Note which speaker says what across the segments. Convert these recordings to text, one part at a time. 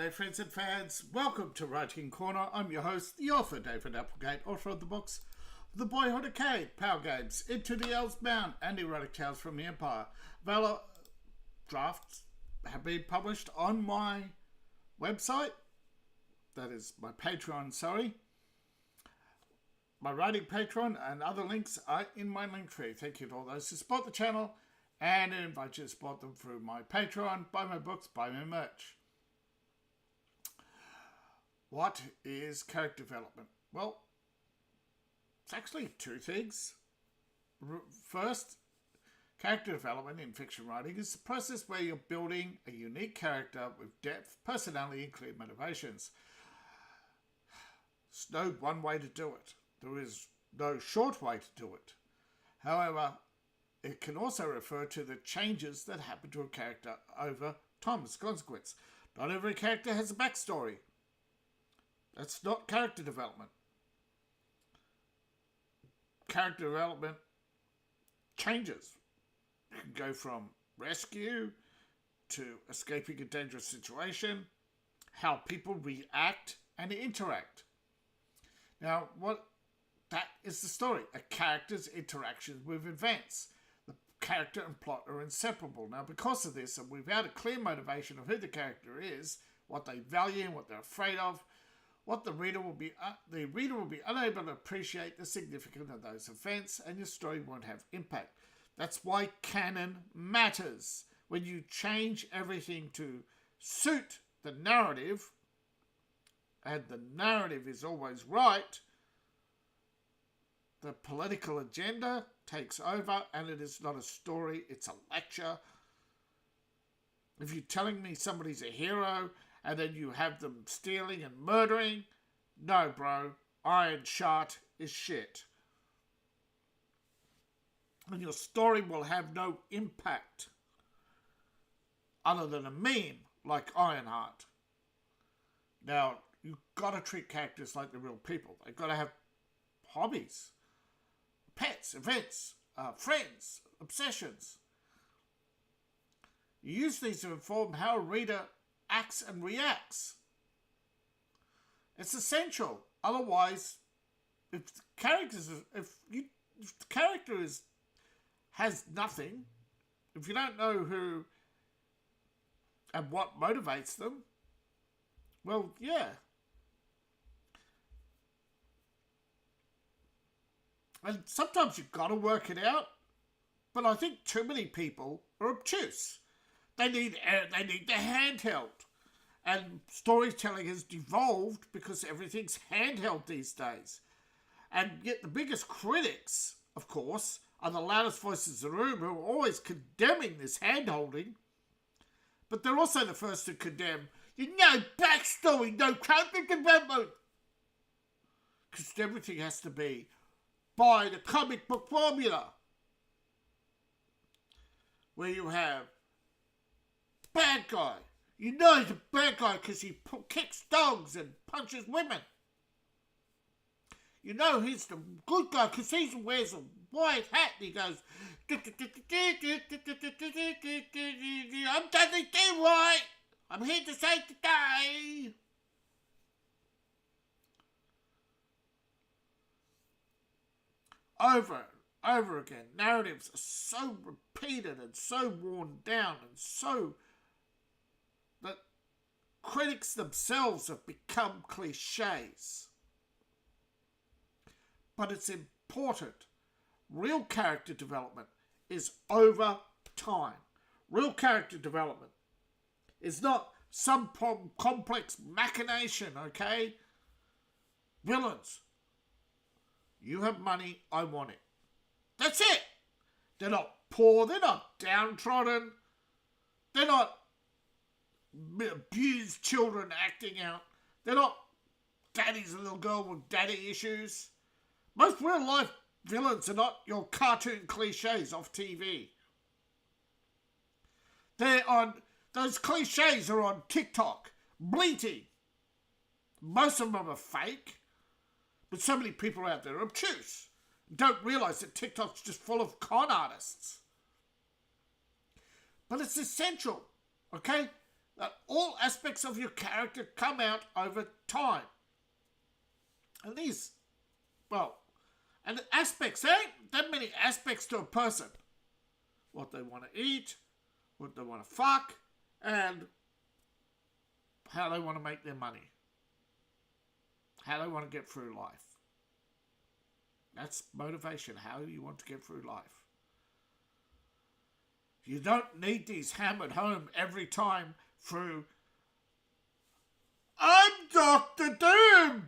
Speaker 1: G'day friends and fans, welcome to Writing Corner. I'm your host, the author David Applegate, author of the books The Boyhood Arcade, Power Games, Into the Elves Bound, and Erotic Tales from the Empire. Valor drafts have been published on my website, that is my Patreon, my writing Patreon, and other links are in my link tree. Thank you to all those who support the channel, and I invite you to support them through my Patreon, buy my books, buy my merch. What is character development? Well, it's actually two things. First, character development in fiction writing is the process where you're building a unique character with depth, personality, and clear motivations. There's no one way to do it. There is no short way to do it. However, it can also refer to the changes that happen to a character over time as a consequence. Not every character has a backstory. That's not character development. Character development changes. You can go from rescue to escaping a dangerous situation, how people react and interact. Now, that is the story. A character's interactions with events. The character and plot are inseparable. Now, because of this, and without a clear motivation of who the character is, what they value, what they're afraid of, the reader will be unable to appreciate the significance of those events, and your story won't have impact. That's why canon matters. When you change everything to suit the narrative, and the narrative is always right, the political agenda takes over, and it is not a story, it's a lecture. If you're telling me somebody's a hero, and then you have them stealing and murdering, no, bro, Iron Shart is shit. And your story will have no impact other than a meme like Ironheart. Now, you've got to treat characters like they're real people. They've got to have hobbies, pets, events, friends, obsessions. You use these to inform how a reader acts and reacts. It's essential. Otherwise, if the character has nothing, if you don't know who and what motivates them, well, yeah. And sometimes you've got to work it out, but I think too many people are obtuse. They need the handheld. And storytelling has devolved because everything's handheld these days. And yet the biggest critics, of course, are the loudest voices in the room who are always condemning this handholding. But they're also the first to condemn, no backstory, no character development. Because everything has to be by the comic book formula. Where you have bad guy. You know he's a bad guy because he kicks dogs and punches women. You know he's the good guy because he wears a white hat and he goes, I'm Dudley D. White. I'm here to save the day. Over and over again, narratives are so repeated and so worn down and so that critics themselves have become cliches. But it's important. Real character development is over time. Real character development is not some complex machination, okay? Villains. You have money, I want it. That's it. They're not poor, they're not downtrodden, they're not abused children acting out, they're not daddy's a little girl with daddy issues. Most real life villains are not your cartoon cliches off TV. Those cliches are on TikTok, bleating. Most of them are fake. But so many people out there are obtuse. Don't realise that TikTok's just full of con artists. But it's essential, okay? that all aspects of your character come out over time. And these, well, and the aspects, there ain't that many aspects to a person. What they want to eat, what they want to fuck, and how they want to make their money. How they want to get through life. That's motivation, how you want to get through life. You don't need these hammered home every time through, I'm Dr. Doom!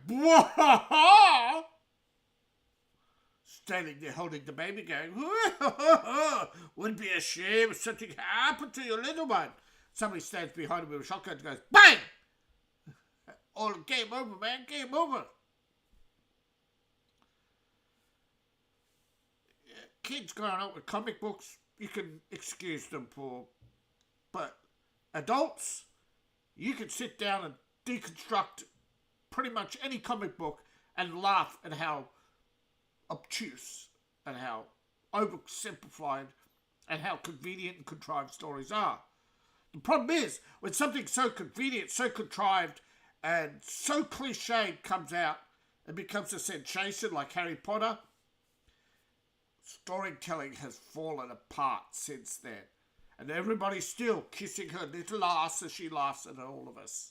Speaker 1: Standing there holding the baby going, wouldn't be a shame if something happened to your little one. Somebody stands behind him with a shotgun and goes, bang! All game over, man, game over. Kids growing up with comic books, you can excuse them for, but adults, you can sit down and deconstruct pretty much any comic book and laugh at how obtuse and how oversimplified and how convenient and contrived stories are. The problem is, when something so convenient, so contrived, and so cliched comes out and becomes a sensation like Harry Potter, storytelling has fallen apart since then. And everybody's still kissing her little ass as she laughs at all of us.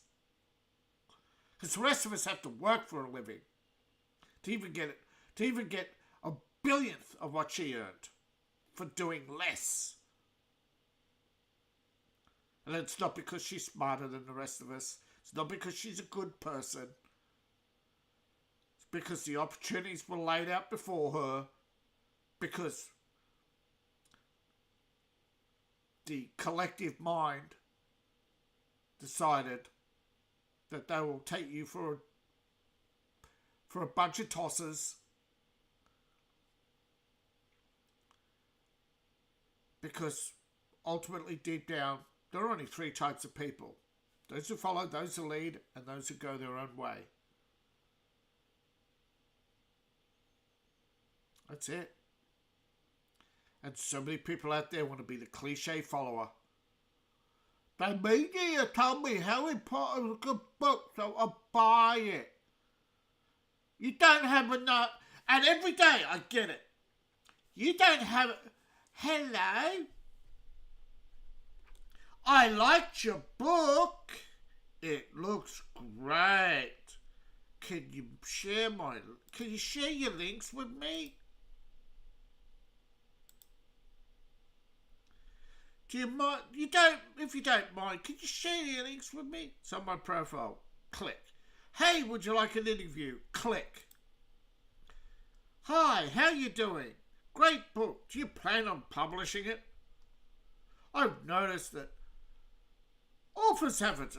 Speaker 1: Because the rest of us have to work for a living to even get a billionth of what she earned for doing less. And it's not because she's smarter than the rest of us. It's not because she's a good person. It's because the opportunities were laid out before her. Because the collective mind decided that they will take you for a bunch of tossers. Because ultimately, deep down, there are only three types of people. Those who follow, those who lead, and those who go their own way. That's it. And so many people out there want to be the cliche follower. The media told me Harry Potter was a good book, so I'll buy it. You don't have enough. And every day, I get it. You don't have... Hello? I liked your book. It looks great. Can you share your links with me? Do you mind? If you don't mind, can you share your links with me? It's on my profile. Click. Hey, would you like an interview? Click. Hi, how you doing? Great book. Do you plan on publishing it? I've noticed that authors have an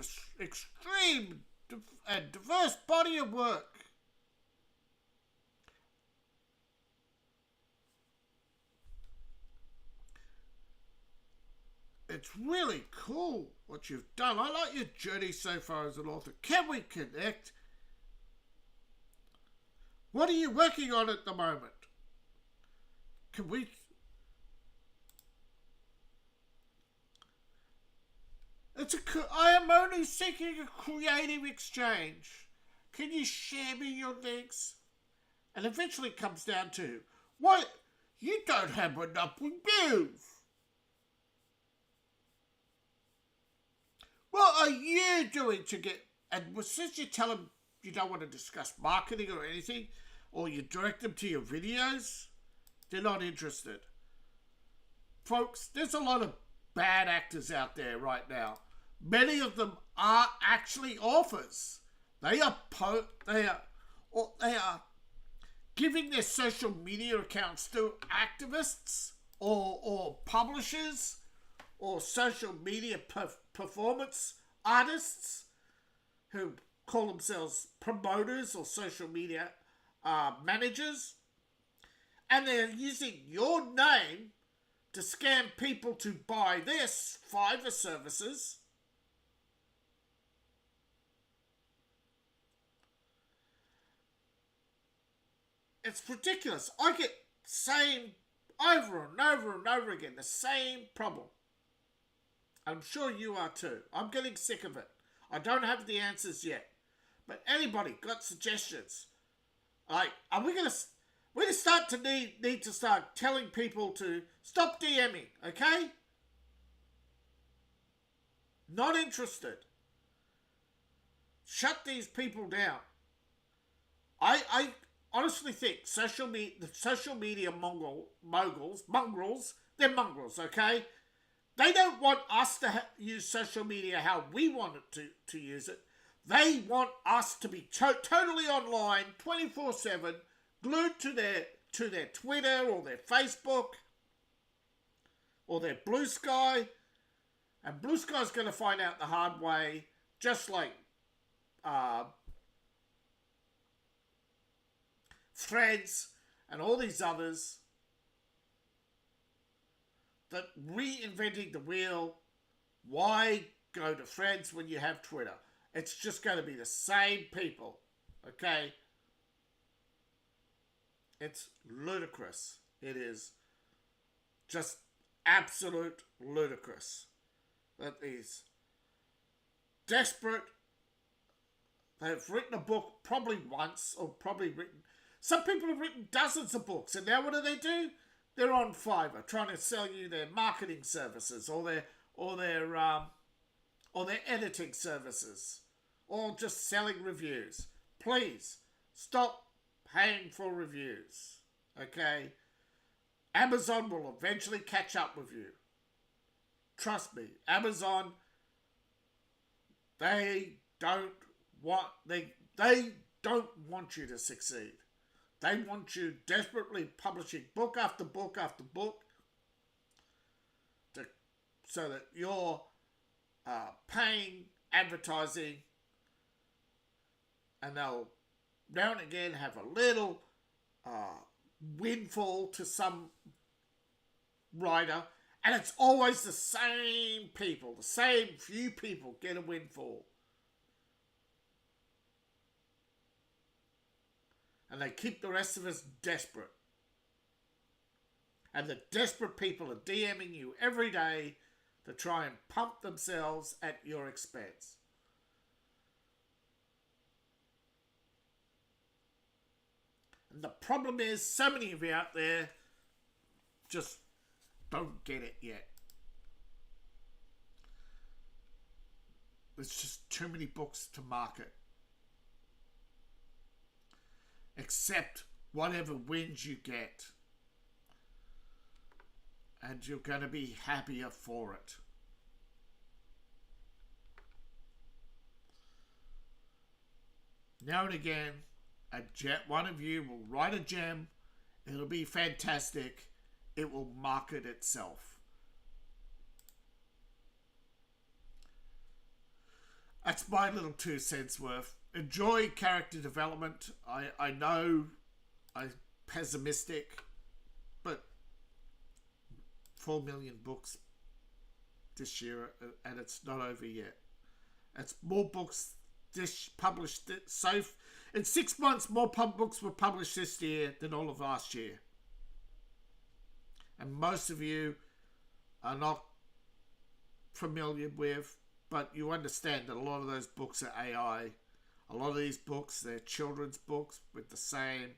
Speaker 1: extreme and diverse body of work. It's really cool what you've done. I like your journey so far as an author. Can we connect? What are you working on at the moment? Can we... I am only seeking a creative exchange. Can you share me your links? And eventually it comes down to, what? You don't have enough reviews. What are you doing to get... And since you tell them you don't want to discuss marketing or anything, or you direct them to your videos, they're not interested. Folks, there's a lot of bad actors out there right now. Many of them are actually authors. They are giving their social media accounts to activists or publishers or social media performance artists who call themselves promoters or social media managers. And they're using your name to scam people to buy their Fiverr services. It's ridiculous. I get same over and over and over again, the same problem. I'm sure you are too. I'm getting sick of it. I don't have the answers yet. But anybody got suggestions? Like, are we gonna start to need to start telling people to stop DMing, okay? Not interested. Shut these people down. I honestly think the social media mongrels, they're mongrels, okay? They don't want us to use social media how we want it to use it. They want us to be totally online, 24/7, glued to their Twitter or their Facebook or their Blue Sky. And Blue Sky's going to find out the hard way, just like Threads and all these others, that reinventing the wheel. Why go to Threads when you have Twitter? It's just going to be the same people, okay? It's ludicrous. It is just absolute ludicrous that these desperate, they've written a book probably once, or probably written, some people have written dozens of books, and now what do? They're on Fiverr trying to sell you their marketing services or their editing services, or just selling reviews. Please stop paying for reviews, okay? Amazon will eventually catch up with you. Trust me, Amazon, they don't want you to succeed. They want you desperately publishing book after book after book, so that you're paying advertising, and they'll now and again have a little windfall to some writer, and it's always the same people, the same few people get a windfall. And they keep the rest of us desperate. And the desperate people are DMing you every day to try and pump themselves at your expense. And the problem is, so many of you out there just don't get it yet. There's just too many books to market. Accept whatever wins you get, and you're going to be happier for it. Now and again, one of you will write a gem. It'll be fantastic. It will market itself. That's my little 2 cents worth. Enjoy character development. I know I'm pessimistic, but 4 million books this year, and it's not over yet. It's more books published. So in 6 months, more books were published this year than all of last year. And most of you are not familiar with, but you understand that a lot of those books are AI. A lot of these books, they're children's books with the same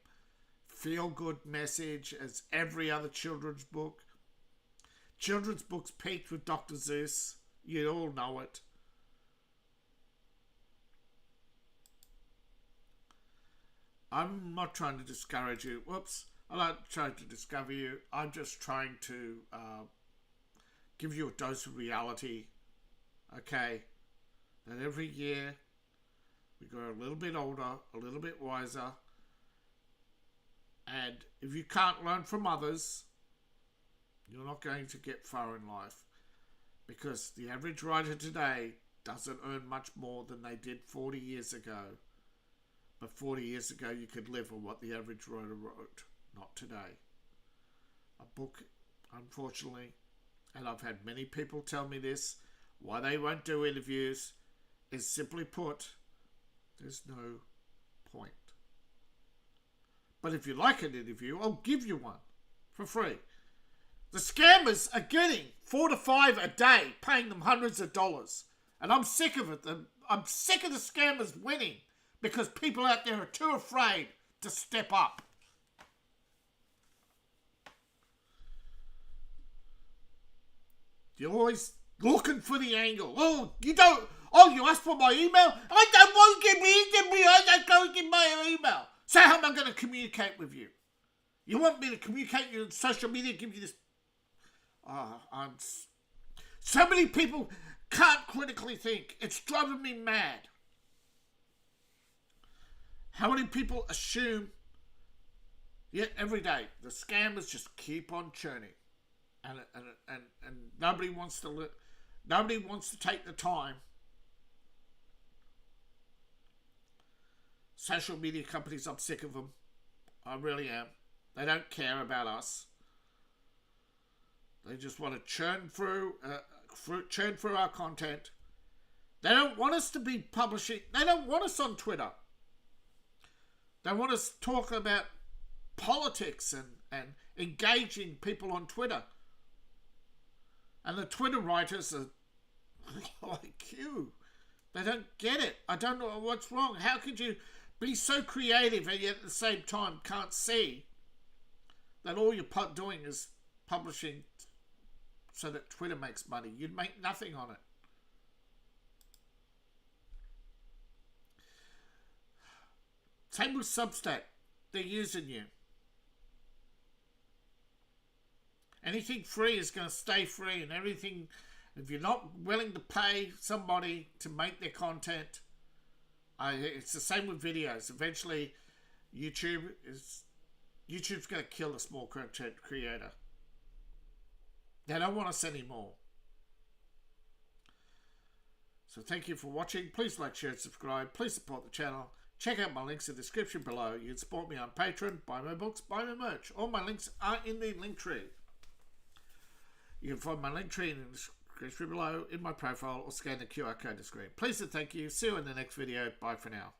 Speaker 1: feel-good message as every other children's book. Children's books peaked with Dr. Seuss. You all know it. I'm not trying to discourage you. Whoops. I'm not trying to discover you. I'm just trying to give you a dose of reality. Okay? That every year we grow a little bit older, a little bit wiser. And if you can't learn from others, you're not going to get far in life. Because the average writer today doesn't earn much more than they did 40 years ago. But 40 years ago, you could live on what the average writer wrote. Not today. A book, unfortunately, and I've had many people tell me this, why they won't do interviews is simply put, there's no point. But if you like an interview, I'll give you one for free. The scammers are getting 4 to 5 a day, paying them hundreds of dollars. And I'm sick of it. I'm sick of the scammers winning because people out there are too afraid to step up. You're always looking for the angle. Oh, you don't. Oh, you asked for my email? I don't want to give me. I don't go give my email. So how am I going to communicate with you? You want me to communicate with you on social media? Give you this. So many people can't critically think. It's driving me mad. How many people assume? Yet every day the scammers just keep on churning, and nobody wants to nobody wants to take the time. Social media companies, I'm sick of them. I really am. They don't care about us. They just want to churn through our content. They don't want us to be publishing. They don't want us on Twitter. They want us to talk about politics and engaging people on Twitter. And the Twitter writers are like you. They don't get it. I don't know what's wrong. How could you be so creative and yet at the same time can't see that all you're doing is publishing so that Twitter makes money? You'd make nothing on it. Same with Substack. They're using you. Anything free is going to stay free, and everything, if you're not willing to pay somebody to make their content, it's the same with videos. Eventually, YouTube's going to kill the small content creator. They don't want us anymore. So thank you for watching. Please like, share, and subscribe. Please support the channel. Check out my links in the description below. You can support me on Patreon, buy my books, buy my merch. All my links are in the link tree. You can find my link tree in the description below, in my profile, or scan the QR code on the screen. Please and thank you. See you in the next video. Bye for now.